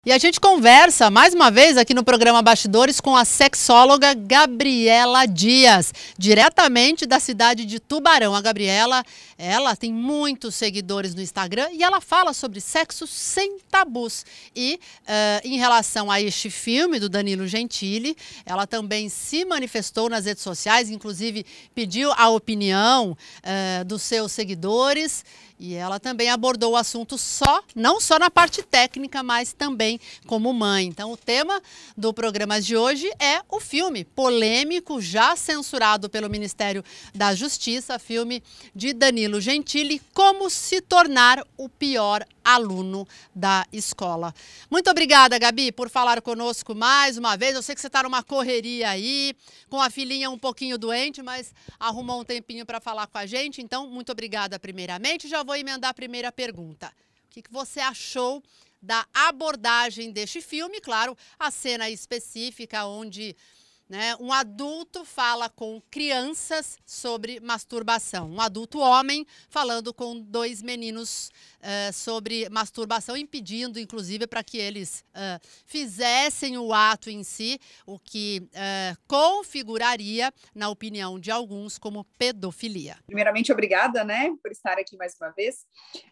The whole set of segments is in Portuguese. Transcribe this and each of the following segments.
E a gente conversa mais uma vez aqui no programa Bastidores com a sexóloga Gabriela Dias, diretamente da cidade de Tubarão. A Gabriela, ela tem muitos seguidores no Instagram e ela fala sobre sexo sem tabus. E em relação a este filme do Danilo Gentili, ela também se manifestou nas redes sociais, inclusive pediu a opinião dos seus seguidores. E ela também abordou o assunto não só na parte técnica, mas também como mãe. Então, o tema do programa de hoje é o filme polêmico, já censurado pelo Ministério da Justiça, filme de Danilo Gentili, Como se tornar o pior aluno da escola. Muito obrigada, Gabi, por falar conosco mais uma vez. Eu sei que você está numa correria aí, com a filhinha um pouquinho doente, mas arrumou um tempinho para falar com a gente. Então, muito obrigada primeiramente. Já vou emendar a primeira pergunta. O que você achou da abordagem deste filme? Claro, a cena específica onde um adulto fala com crianças sobre masturbação. Um adulto homem falando com dois meninos sobre masturbação, impedindo, inclusive, para que eles fizessem o ato em si, o que configuraria, na opinião de alguns, como pedofilia. Primeiramente, obrigada, por estar aqui mais uma vez.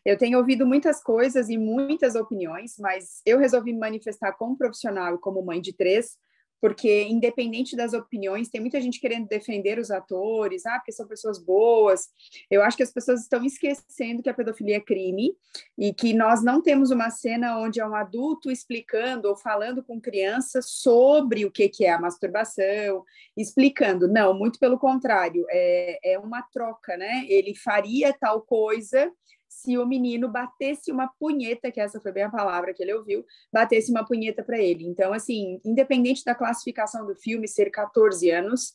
Eu tenho ouvido muitas coisas e muitas opiniões, mas eu resolvi me manifestar como profissional e como mãe de 3, porque, independente das opiniões, tem muita gente querendo defender os atores, porque são pessoas boas. Eu acho que as pessoas estão esquecendo que a pedofilia é crime e que nós não temos uma cena onde é um adulto explicando ou falando com crianças sobre o que é a masturbação, explicando. Não, muito pelo contrário, é uma troca, Ele faria tal coisa se o menino batesse uma punheta, que essa foi bem a palavra que ele ouviu, batesse uma punheta para ele. Então, assim, independente da classificação do filme ser 14 anos,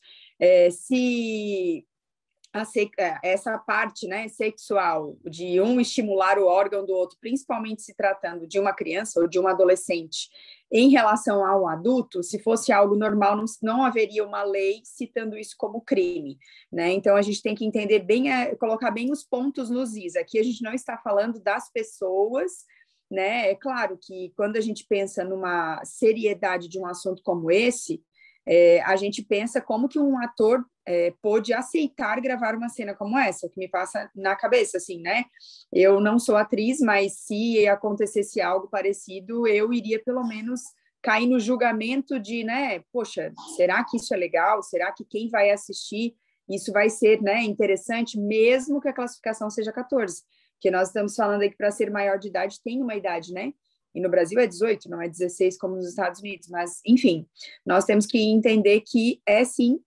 se essa parte sexual de um estimular o órgão do outro, principalmente se tratando de uma criança ou de um adolescente, em relação ao adulto, se fosse algo normal, não haveria uma lei citando isso como crime, Então, a gente tem que entender bem, colocar bem os pontos nos is. Aqui a gente não está falando das pessoas, É claro que quando a gente pensa numa seriedade de um assunto como esse, a gente pensa como que um ator pôde aceitar gravar uma cena como essa, que me passa na cabeça, assim, Eu não sou atriz, mas se acontecesse algo parecido, eu iria pelo menos cair no julgamento de, poxa, será que isso é legal? Será que quem vai assistir isso vai ser, interessante, mesmo que a classificação seja 14? Porque nós estamos falando aí que para ser maior de idade tem uma idade, E no Brasil é 18, não é 16 como nos Estados Unidos. Mas, enfim, nós temos que entender que sim,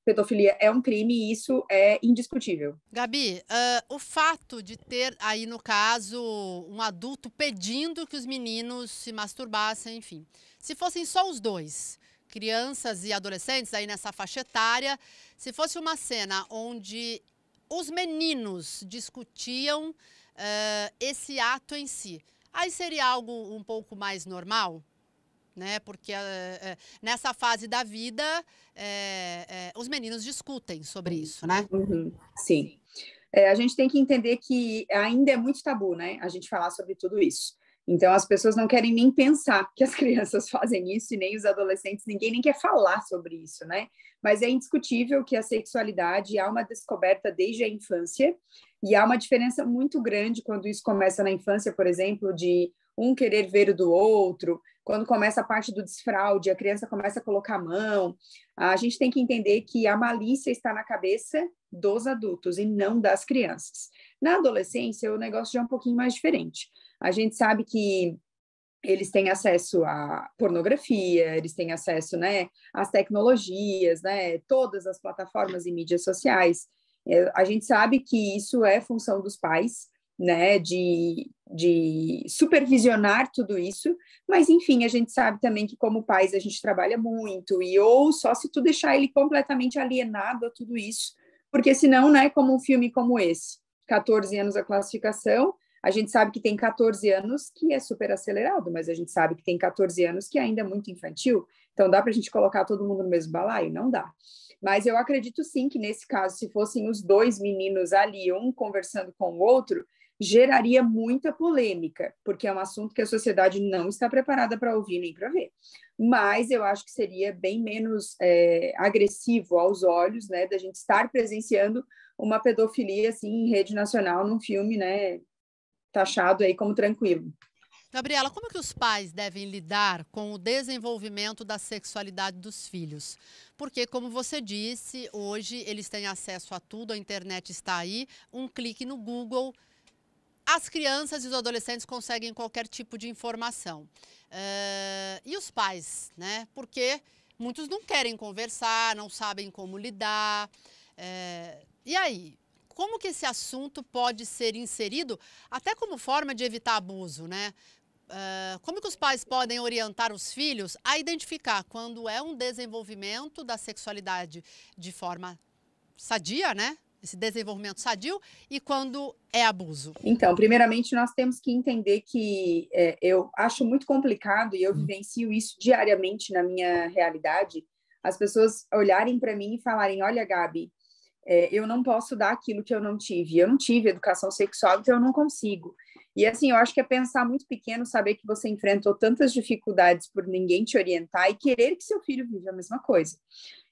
pedofilia é um crime e isso é indiscutível. Gabi, o fato de ter aí, no caso, um adulto pedindo que os meninos se masturbassem, enfim, se fossem só os dois, crianças e adolescentes, aí nessa faixa etária, se fosse uma cena onde os meninos discutiam esse ato em si, aí seria algo um pouco mais normal, Porque nessa fase da vida os meninos discutem sobre isso, Uhum, sim. A gente tem que entender que ainda é muito tabu, a gente falar sobre tudo isso. Então, as pessoas não querem nem pensar que as crianças fazem isso e nem os adolescentes, ninguém nem quer falar sobre isso, Mas é indiscutível que a sexualidade há uma descoberta desde a infância e há uma diferença muito grande quando isso começa na infância, por exemplo, de um querer ver o do outro, quando começa a parte do desfraude, a criança começa a colocar a mão. A gente tem que entender que a malícia está na cabeça dos adultos e não das crianças. Na adolescência, o negócio já é um pouquinho mais diferente. A gente sabe que eles têm acesso à pornografia, eles têm acesso, às tecnologias, todas as plataformas e mídias sociais. A gente sabe que isso é função dos pais, de supervisionar tudo isso, mas, enfim, a gente sabe também que, como pais, a gente trabalha muito, ou só se tu deixar ele completamente alienado a tudo isso, porque senão, como um filme como esse, 14 anos a classificação, a gente sabe que tem 14 anos que é super acelerado, mas a gente sabe que tem 14 anos que ainda é muito infantil, então dá para a gente colocar todo mundo no mesmo balaio? Não dá. Mas eu acredito sim que nesse caso, se fossem os dois meninos ali, um conversando com o outro, geraria muita polêmica, porque é um assunto que a sociedade não está preparada para ouvir nem para ver. Mas eu acho que seria bem menos agressivo aos olhos, né, da gente estar presenciando uma pedofilia assim em rede nacional num filme, né, taxado aí como tranquilo. Gabriela, como que os pais devem lidar com o desenvolvimento da sexualidade dos filhos? Porque, como você disse, hoje eles têm acesso a tudo, a internet está aí, um clique no Google, as crianças e os adolescentes conseguem qualquer tipo de informação. E os pais, né? Porque muitos não querem conversar, não sabem como lidar. E aí? Como que esse assunto pode ser inserido, até como forma de evitar abuso, né? Como que os pais podem orientar os filhos a identificar quando é um desenvolvimento da sexualidade de forma sadia, né? Esse desenvolvimento sadio, e quando é abuso? Então, primeiramente, nós temos que entender que eu acho muito complicado, e eu vivencio isso diariamente na minha realidade, as pessoas olharem para mim e falarem, olha, Gabi, eu não posso dar aquilo que eu não tive. Eu não tive educação sexual, então eu não consigo. E assim, eu acho que é pensar muito pequeno, saber que você enfrentou tantas dificuldades por ninguém te orientar e querer que seu filho viva a mesma coisa.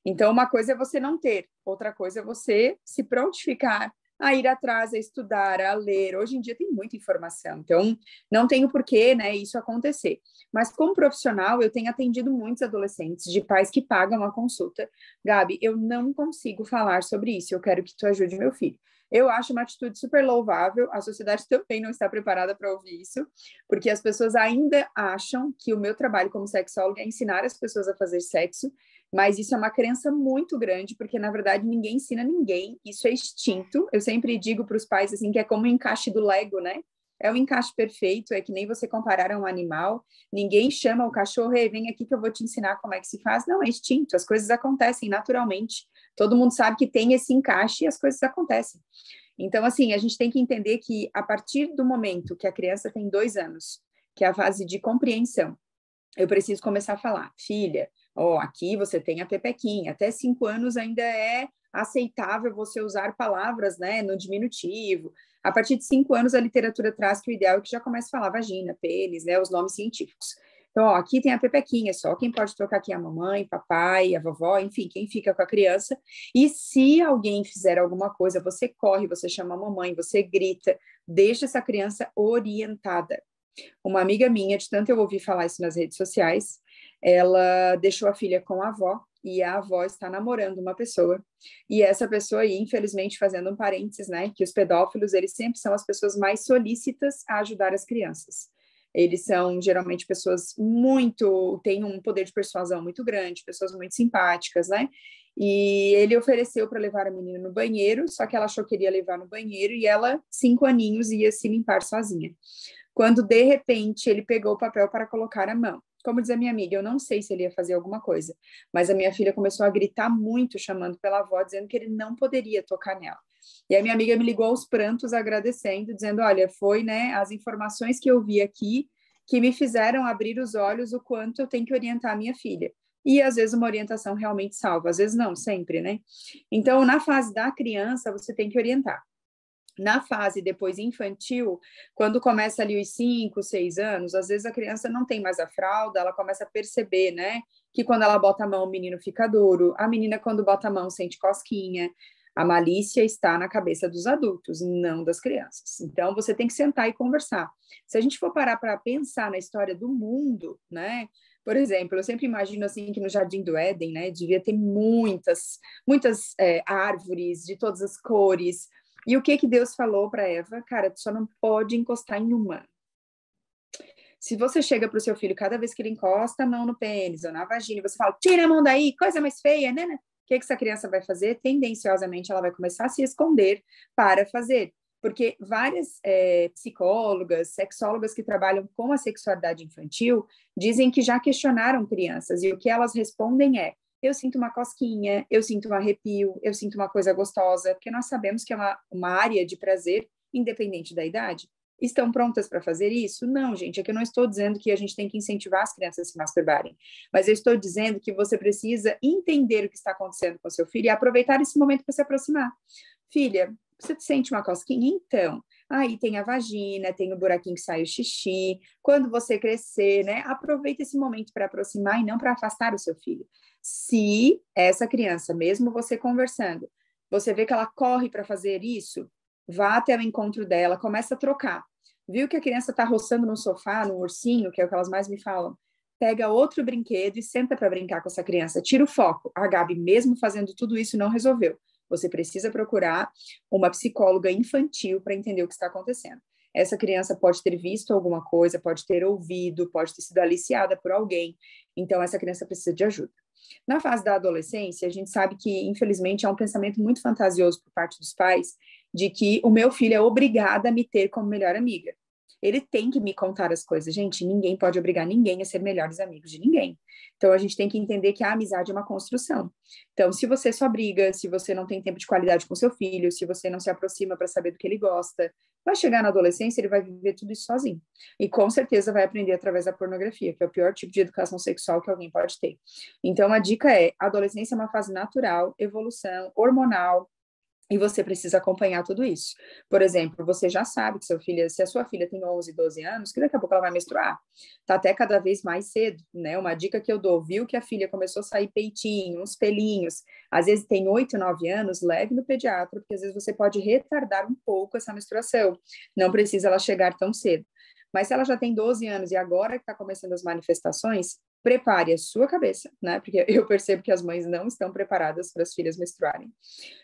Então, uma coisa é você não ter, outra coisa é você se prontificar a ir atrás, a estudar, a ler. Hoje em dia tem muita informação, então não tem o porquê, né, isso acontecer. Mas como profissional, eu tenho atendido muitos adolescentes de pais que pagam a consulta. Gabi, eu não consigo falar sobre isso, eu quero que tu ajude meu filho. Eu acho uma atitude super louvável, a sociedade também não está preparada para ouvir isso, porque as pessoas ainda acham que o meu trabalho como sexóloga é ensinar as pessoas a fazer sexo, mas isso é uma crença muito grande, porque na verdade ninguém ensina ninguém, isso é instinto. Eu sempre digo para os pais assim que é como o encaixe do Lego, né? É o encaixe perfeito, é que nem você comparar a um animal, ninguém chama o cachorro, hey, vem aqui que eu vou te ensinar como é que se faz. Não, é instinto, as coisas acontecem naturalmente. Todo mundo sabe que tem esse encaixe e as coisas acontecem. Então, assim, a gente tem que entender que a partir do momento que a criança tem 2 anos, que é a fase de compreensão, eu preciso começar a falar, filha, aqui você tem a pepequinha, até 5 anos ainda é aceitável você usar palavras, né, no diminutivo. A partir de 5 anos, a literatura traz que o ideal é que já comece a falar vagina, pênis, né, os nomes científicos. Então, aqui tem a pepequinha, só quem pode trocar aqui é a mamãe, papai, a vovó, enfim, quem fica com a criança. E se alguém fizer alguma coisa, você corre, você chama a mamãe, você grita, deixa essa criança orientada. Uma amiga minha, de tanto eu ouvir falar isso nas redes sociais, ela deixou a filha com a avó, e a avó está namorando uma pessoa, e essa pessoa aí, infelizmente, fazendo um parênteses, né, que os pedófilos, eles sempre são as pessoas mais solícitas a ajudar as crianças. Eles são, geralmente, pessoas têm um poder de persuasão muito grande, pessoas muito simpáticas, né, e ele ofereceu para levar a menina no banheiro, só que ela achou que iria levar no banheiro, e ela, 5 aninhos, ia se limpar sozinha. Quando, de repente, ele pegou o papel para colocar a mão. Como diz a minha amiga, eu não sei se ele ia fazer alguma coisa, mas a minha filha começou a gritar muito, chamando pela avó, dizendo que ele não poderia tocar nela. E a minha amiga me ligou aos prantos, agradecendo, dizendo, olha, foi, né, as informações que eu vi aqui que me fizeram abrir os olhos o quanto eu tenho que orientar a minha filha. E, às vezes, uma orientação realmente salva, às vezes não, sempre, né? Então, na fase da criança, você tem que orientar. Na fase depois infantil, quando começa ali os 5, 6 anos, às vezes a criança não tem mais a fralda, ela começa a perceber, né, que quando ela bota a mão o menino fica duro, a menina quando bota a mão sente cosquinha, a malícia está na cabeça dos adultos, não das crianças. Então, você tem que sentar e conversar. Se a gente for parar para pensar na história do mundo, né, por exemplo, eu sempre imagino assim que no Jardim do Éden, né, devia ter muitas árvores de todas as cores. E o que Deus falou para Eva? Cara, tu só não pode encostar em uma. Se você chega para o seu filho, cada vez que ele encosta a mão no pênis ou na vagina, você fala, tira a mão daí, coisa mais feia, né? O que essa criança vai fazer? Tendenciosamente, ela vai começar a se esconder para fazer. Porque várias psicólogas, sexólogas que trabalham com a sexualidade infantil dizem que já questionaram crianças e o que elas respondem é: eu sinto uma cosquinha, eu sinto um arrepio, eu sinto uma coisa gostosa, porque nós sabemos que é uma área de prazer, independente da idade. Estão prontas para fazer isso? Não, gente, é que eu não estou dizendo que a gente tem que incentivar as crianças a se masturbarem, mas eu estou dizendo que você precisa entender o que está acontecendo com seu filho e aproveitar esse momento para se aproximar. Filha, você sente uma cosquinha? Então, Aí tem a vagina, tem o buraquinho que sai o xixi. Quando você crescer, né? Aproveita esse momento para aproximar e não para afastar o seu filho. Se essa criança, mesmo você conversando, você vê que ela corre para fazer isso, vá até o encontro dela, começa a trocar. Viu que a criança está roçando no sofá, no ursinho, que é o que elas mais me falam? Pega outro brinquedo e senta para brincar com essa criança. Tira o foco. A Gabi, mesmo fazendo tudo isso, não resolveu. Você precisa procurar uma psicóloga infantil para entender o que está acontecendo. Essa criança pode ter visto alguma coisa, pode ter ouvido, pode ter sido aliciada por alguém. Então, essa criança precisa de ajuda. Na fase da adolescência, a gente sabe que, infelizmente, há um pensamento muito fantasioso por parte dos pais de que o meu filho é obrigado a me ter como melhor amiga. Ele tem que me contar as coisas. Gente, ninguém pode obrigar ninguém a ser melhores amigos de ninguém. Então, a gente tem que entender que a amizade é uma construção. Então, se você só briga, se você não tem tempo de qualidade com seu filho, se você não se aproxima para saber do que ele gosta, vai chegar na adolescência, ele vai viver tudo isso sozinho. E, com certeza, vai aprender através da pornografia, que é o pior tipo de educação sexual que alguém pode ter. Então, a dica é, a adolescência é uma fase natural, evolução, hormonal, e você precisa acompanhar tudo isso. Por exemplo, você já sabe que seu filho, se a sua filha tem 11, 12 anos, que daqui a pouco ela vai menstruar. Tá até cada vez mais cedo, né? Uma dica que eu dou, viu que a filha começou a sair peitinho, uns pelinhos, às vezes tem 8, 9 anos, leve no pediatra, porque às vezes você pode retardar um pouco essa menstruação. Não precisa ela chegar tão cedo. Mas se ela já tem 12 anos e agora que está começando as manifestações, prepare a sua cabeça, né? Porque eu percebo que as mães não estão preparadas para as filhas menstruarem,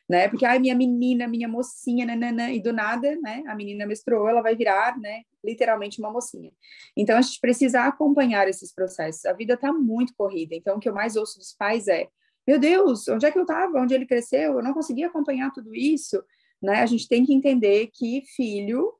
né? Porque, ai, minha menina, minha mocinha, nananã, e do nada, né? A menina menstruou, ela vai virar, né? Literalmente uma mocinha. Então, a gente precisa acompanhar esses processos. A vida está muito corrida. Então, o que eu mais ouço dos pais é, meu Deus, onde é que eu estava? Onde ele cresceu? Eu não conseguia acompanhar tudo isso, né? A gente tem que entender que filho,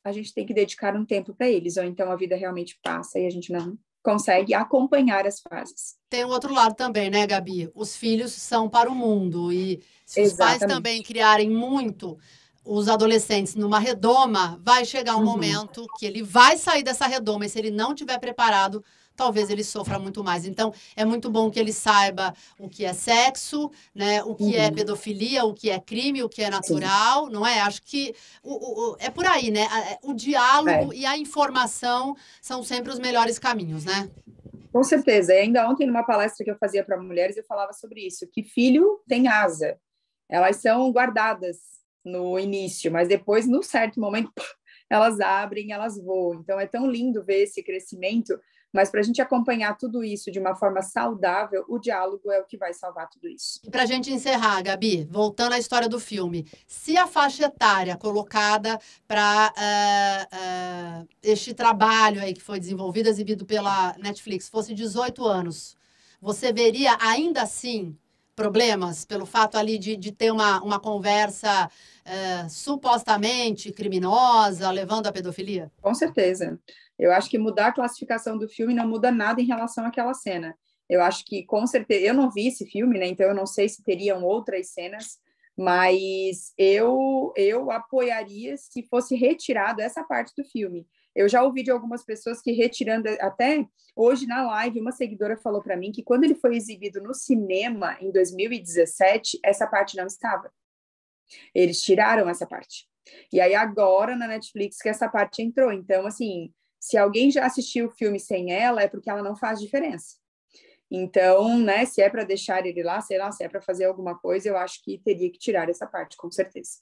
a gente tem que dedicar um tempo para eles, ou então a vida realmente passa e a gente não consegue acompanhar as fases. Tem um outro lado também, né, Gabi? Os filhos são para o mundo e se os pais também criarem muito os adolescentes numa redoma, vai chegar um momento que ele vai sair dessa redoma e se ele não estiver preparado, talvez ele sofra muito mais. Então, é muito bom que ele saiba o que é sexo, né? O que é pedofilia, o que é crime, o que é natural, não é? Acho que é por aí, né? O diálogo e a informação são sempre os melhores caminhos, né? Com certeza. E ainda ontem, numa palestra que eu fazia para mulheres, eu falava sobre isso, que filho tem asa. Elas são guardadas no início, mas depois, no certo momento, elas abrem, elas voam. Então, é tão lindo ver esse crescimento, mas para a gente acompanhar tudo isso de uma forma saudável, o diálogo é o que vai salvar tudo isso. E para a gente encerrar, Gabi, voltando à história do filme, se a faixa etária colocada para este trabalho aí que foi desenvolvido, exibido pela Netflix, fosse 18 anos, você veria ainda assim problemas pelo fato ali de ter uma conversa supostamente criminosa, levando à pedofilia? Com certeza. Eu acho que mudar a classificação do filme não muda nada em relação àquela cena. Eu acho que, com certeza, eu não vi esse filme, né? Então eu não sei se teriam outras cenas, mas eu apoiaria se fosse retirado essa parte do filme. Eu já ouvi de algumas pessoas que retirando, até hoje na live, uma seguidora falou para mim que quando ele foi exibido no cinema em 2017, essa parte não estava. Eles tiraram essa parte. E aí agora na Netflix que essa parte entrou. Então, assim, se alguém já assistiu o filme sem ela, é porque ela não faz diferença. Então, né, se é para deixar ele lá, sei lá, se é para fazer alguma coisa, eu acho que teria que tirar essa parte, com certeza.